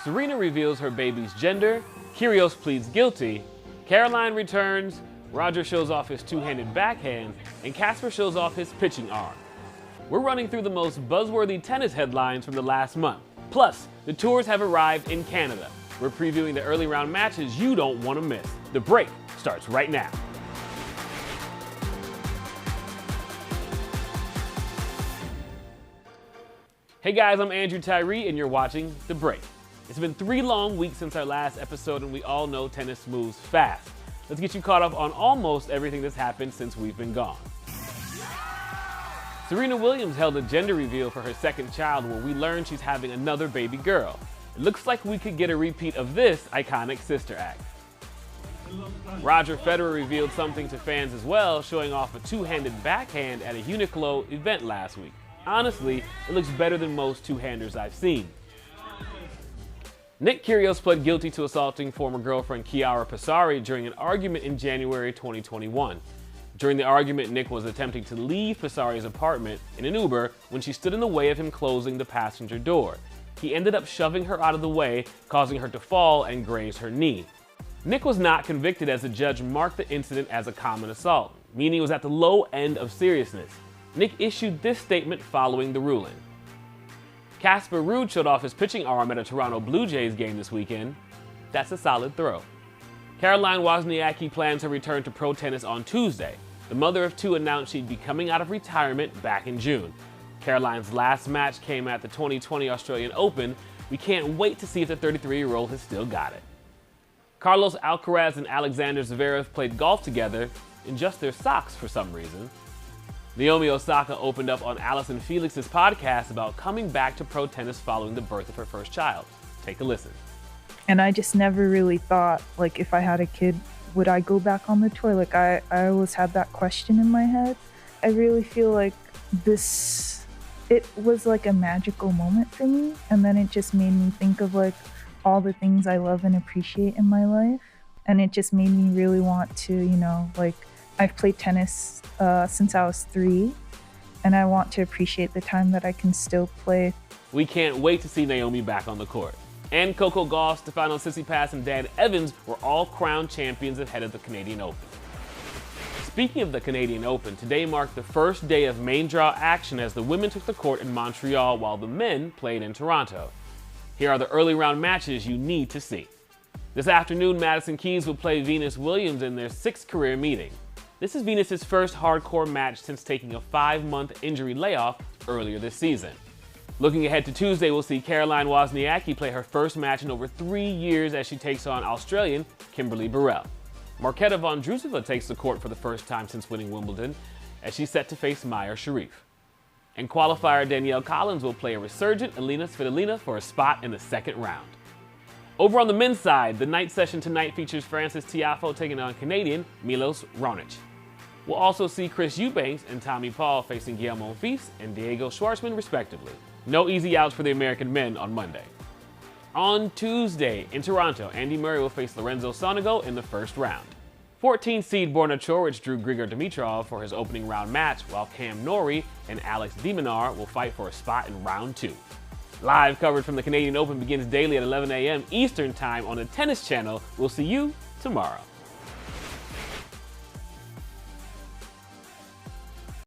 Serena reveals her baby's gender, Kyrgios pleads guilty, Caroline returns, Roger shows off his two-handed backhand, and Casper shows off his pitching arm. We're running through the most buzzworthy tennis headlines from the last month. Plus, the tours have arrived in Canada. We're previewing the early round matches you don't want to miss. The break starts right now. Hey guys, I'm Andrew Tyree and you're watching The Break. It's been 3 long weeks since our last episode and we all know tennis moves fast. Let's get you caught up on almost everything that's happened since we've been gone. Serena Williams held a gender reveal for her second child where we learned she's having another baby girl. It looks like we could get a repeat of this iconic sister act. Roger Federer revealed something to fans as well, showing off a two-handed backhand at a Uniqlo event last week. Honestly, it looks better than most two-handers I've seen. Nick Kyrgios pled guilty to assaulting former girlfriend Chiara Passari during an argument in January 2021. During the argument, Nick was attempting to leave Passari's apartment in an Uber when she stood in the way of him closing the passenger door. He ended up shoving her out of the way, causing her to fall and graze her knee. Nick was not convicted as the judge marked the incident as a common assault, meaning it was at the low end of seriousness. Nick issued this statement following the ruling. Casper Ruud showed off his pitching arm at a Toronto Blue Jays game this weekend. That's a solid throw. Caroline Wozniacki plans her return to pro tennis on Tuesday. The mother of 2 announced she'd be coming out of retirement back in June. Caroline's last match came at the 2020 Australian Open. We can't wait to see if the 33-year-old has still got it. Carlos Alcaraz and Alexander Zverev played golf together in just their socks for some reason. Naomi Osaka opened up on Allison Felix's podcast about coming back to pro tennis following the birth of her first child. Take a listen. And I just never really thought, like, if I had a kid, would I go back on the tour? Like, I always had that question in my head. I really feel like it was like a magical moment for me. And then it just made me think of like all the things I love and appreciate in my life. And it just made me really want to, I've played tennis since I was 3, and I want to appreciate the time that I can still play. We can't wait to see Naomi back on the court. And Coco Gauff, Stefano Tsitsipas, and Dan Evans were all crowned champions ahead of the Canadian Open. Speaking of the Canadian Open, today marked the first day of main draw action as the women took the court in Montreal while the men played in Toronto. Here are the early round matches you need to see. This afternoon, Madison Keys will play Venus Williams in their 6th career meeting. This is Venus's first hardcore match since taking a 5-month injury layoff earlier this season. Looking ahead to Tuesday, we'll see Caroline Wozniacki play her first match in over 3 years as she takes on Australian Kimberly Burrell. Marketa Vondrousova takes the court for the first time since winning Wimbledon as she's set to face Mayar Sharif. And qualifier Danielle Collins will play a resurgent Elina Svitolina for a spot in the 2nd round. Over on the men's side, the night session tonight features Francis Tiafoe taking on Canadian Milos Raonic. We'll also see Chris Eubanks and Tommy Paul facing Guillermo Monfils and Diego Schwartzman respectively. No easy outs for the American men on Monday. On Tuesday, in Toronto, Andy Murray will face Lorenzo Sonego in the 1st round. 14th seed Borna Coric drew Grigor Dimitrov for his opening round match, while Cam Norrie and Alex de Minaur will fight for a spot in round 2. Live coverage from the Canadian Open begins daily at 11 a.m. Eastern Time on the Tennis Channel. We'll see you tomorrow.